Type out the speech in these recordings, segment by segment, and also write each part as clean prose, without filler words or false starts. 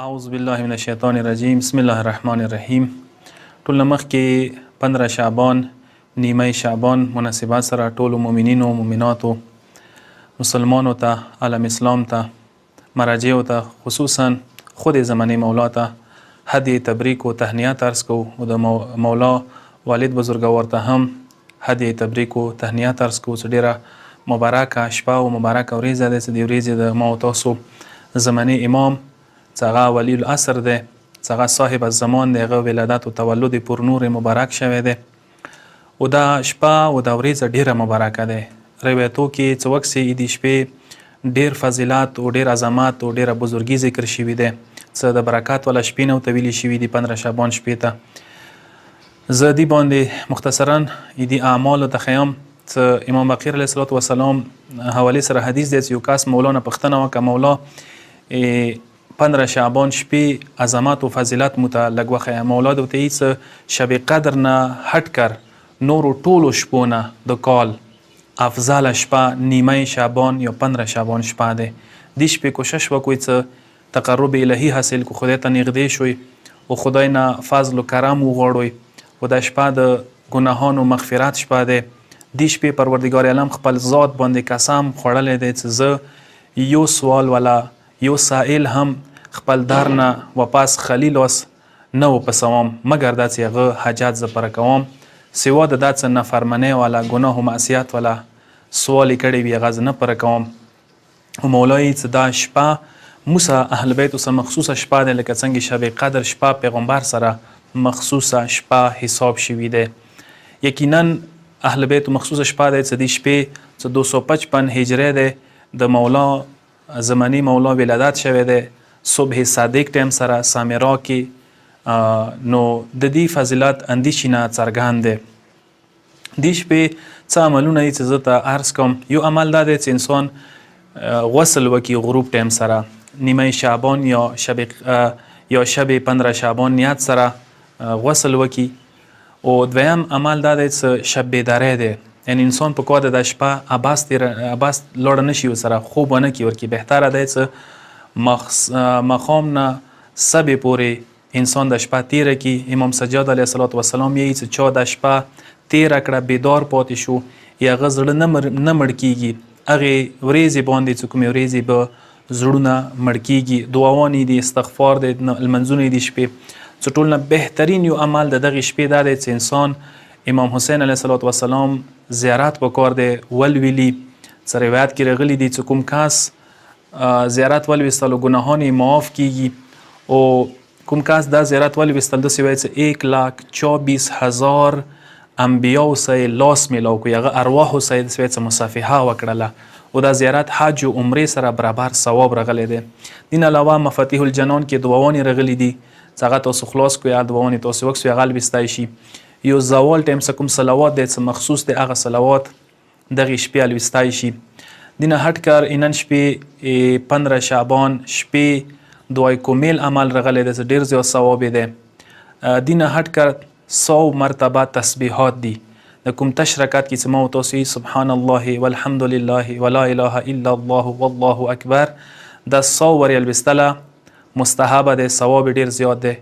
اعوذ بالله من الشیطان الرجیم بسم الله الرحمن الرحیم. ټول مخکې 15 شعبان نیمه شعبان مناسبات سره ټول مؤمنینو مؤمناتو مسلمانو ته عالم اسلام ته مراجعو ته خصوصا خود زمانه مولا ته هدیه تبریک و تهنیت عرض کو و د مولا والد بزرگوار ته هم هدیه تبریک و تهنیت عرض کو. ډیره مبارکه شپه او مبارکه ورځ ده چې د ورځې د ما او تاسو زمانه امام څنګه ولی العصر ده څنګه صاحب الزمان ده غو ولادت او تولد پر نور مبارک شوه ده او دا شپه او دا ورځ ډیره مبارکه ده. روایتو کې څوک سي د شپې ډیر فضیلت او ډیر عظمت او ډیره بزرګي ذکر شوی ده څه د برکات ولا شپې نو تویل شوی دی 15 شعبان شپې ته زه دی باندې مختصرا د اعمال ته خیام څه امام بقیر علیه الصلاه والسلام حواله سره حدیث دی یو کاس مولانا پښتنه وک مولا 15 شعبان شپې عظمت و فضیلت متعلق وخه مولا د تیس شب قدر نه هټ کر نور ټولو شپونه د کال افضل شپه نیمه شعبان یا 15 شعبان شپه ده. د شپې کوشش وکوي چې تقرب الهی حاصل کو خدای ته نږدې شوي او خدای نه فضل و کرم وغواړي او د شپه د ګناهانو مغفرت شپه ده. د شپې پروردگار عالم خپل ذات باندې قسم خوړلې ده چې زه یو سوال ولا یو سائل هم خپل دارنه واپس خلیل وس نو پسوم مگر دا چې هغه حاجات ز پر کوم سوا د دات نه فرمانه والا گناه او معصیت والا سوال کړي وی غز نه پر کوم. او مولای چې دا شپه موسی اهل بیت سره مخصوصه شپه ده لکه څنګه شب قدر شپه پیغمبر سره مخصوصه شپه حساب شوی ده. یقینا اهل بیت مخصوصه شپه ده چې د شپې 255 هجری ده د مولا زمانی مولا ولادت شوه ده صبح صادق ټیم سره سامرا کې نو د دې فضیلت اندیشنه څرګند ده. د شپې څه عملونه چې زه ته عرض کوم یو عمل دا دی چې انسان غسل وکي غروب ټیم سره نیمه شعبان یا شب 15 شعبان نیت سره غسل وکي. او دویم عمل دا دی چې شب بیداری ده یعنی انسان په کوه د شپه اباس لوړ نشي سره خوب ونه کی ورکی بهتره دی چې مخام نه سبه پوری انسان د شپه تیره کی. امام سجاد علیه السلام یې چې چا د شپه تیره کړه بیدار پاتې شو یا غزړه نه مړ کیږي هغه ورځې باندې چې کومې ورځې به زړونه مړ کیږي دعاوانې دي استغفار دي المنځونه دي شپې چې ټول نه بهترین یو عمل د دغه شپې دا دی چې انسان امام حسین علیه السلام زیارت وکړ دی ولویلی څه روایت کې راغلی دی چې کوم کس زیارت ولوستلو ګناهونه معاف کیږي او کوم کس دا زیارت ولوستل د سوي چې 1,24,000 انبیاء سه لاس ملاو کو یغه ارواح سه د سوي مصافحه وکړه او دا زیارت حج او عمره سره برابر ثواب رغلی دی. دین علاوه مفاتيح الجنان کې دعاوانی رغلی دي څنګه تاسو خلاص کو یا دعاوانی تاسو وکسو غل بستای شي یو زوال ټیم سکم صلوات د مخصوص د هغه صلوات دغه شپې الوستای شي. دینه هټ کار اینن شپې 15 شعبان شپې دعای کومیل عمل رغلی د ډیر زیات ثواب ده. دینه هټ کار 100 مرتبه تسبیحات دي د کوم تشرکات کې سمو توسی سبحان الله والحمد لله ولا اله الا الله والله اکبر د 100 ور الوستله مستحب ده ثواب ډیر زیات ده.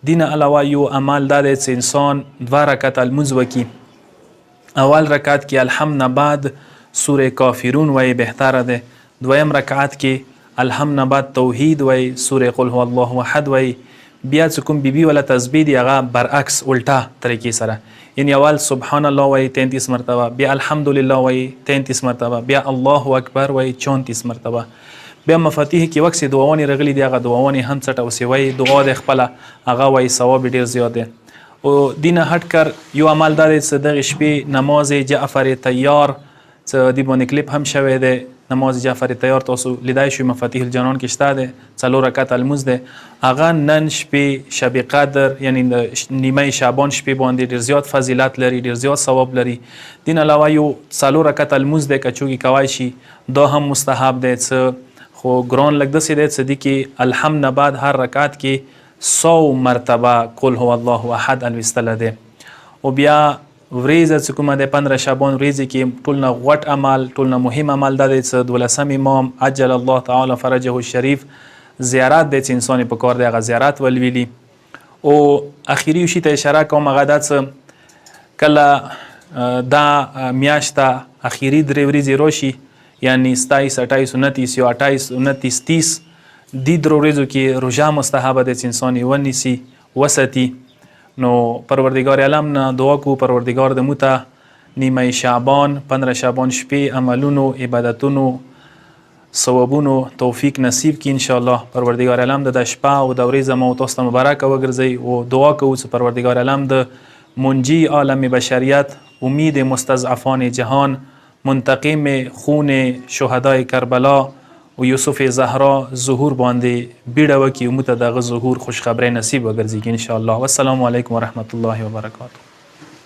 دینه علاوه یو عمل دا دی چې انسان 2 رکعت المنځ وکي. اول رکعت کې الحمد نه بعد سوره کافرون وای بهتره ده. دویم رکعت کې الحمد نه بعد توحید وای سوره قل هو الله احد وای بیا چې کوم بیبي ولا تسبیح دی هغه برعکس الټا طریقې سره یعنی اول سبحان الله وای 33 مرتبه بیا الحمدلله وای 33 مرتبه بیا الله اکبر وای 34 مرتبه بیا مفاتيح کې وکسي دعاوانی رغلی دی هغه دعاوانی هم څټ او سوي دعا د خپل هغه وای ثواب ډیر زیات دی. او دینه هټ کر یو عمل دا دی چې د شپې نماز جعفر تیار چې دی باندې کلیپ هم شوی دی نماز جعفر تیار تاسو لیدای شو مفاتيح الجنان کې شته ده 4 رکعت المز ده هغه نن شپې شب قدر یعنی نیمه شعبان شپې باندې ډیر زیات فضیلت لري ډیر زیات ثواب لري. دین علاوه یو 4 رکعت المز ده کچوږي کوي شي دا هم مستحب ده چې خو ګران لګ د سیده صدیقی الحمد نه بعد هر رکعت کې 100 مرتبه قل هو الله احد الوستله ده. او بیا ورځ چې کومه د 15 شعبان ورځ کې ټول نه غټ عمل ټول نه مهم عمل د 12 امام عجل الله تعالی فرجه الشریف زیارت دی چې انسان په کار دی هغه زیارت ولولي. او اخیری شي ته اشاره کوم هغه دا چې کله دا میاشته اخیری 3 ورځې راشي، یعنی 27 28 29 یا 28 29 30 دی 3 ورځو کې روژه مستحبه ده چې انسان یې ونیسي وساتي. نو پروردگار عالم نه دعا کو پروردگار د موته نیمه شعبان 15 شعبان شپې عملونو عبادتونو ثوابونو توفیق نصیب کی ان شاء الله. پروردگار عالم د شپه او د ورځې مو تاسو ته مبارک وګرځي او دعا کوو چې پروردگار عالم د منجی عالم بشریت، امید مستضعفان جهان، منتقم خون شهدای کربلا و یوسف زهرا ظهور باندې بیړه وکي، موږ ته دغه ظهور خوشخبری نصیب وګرځي ان شاء الله. والسلام علیکم ورحمت الله وبرکاته.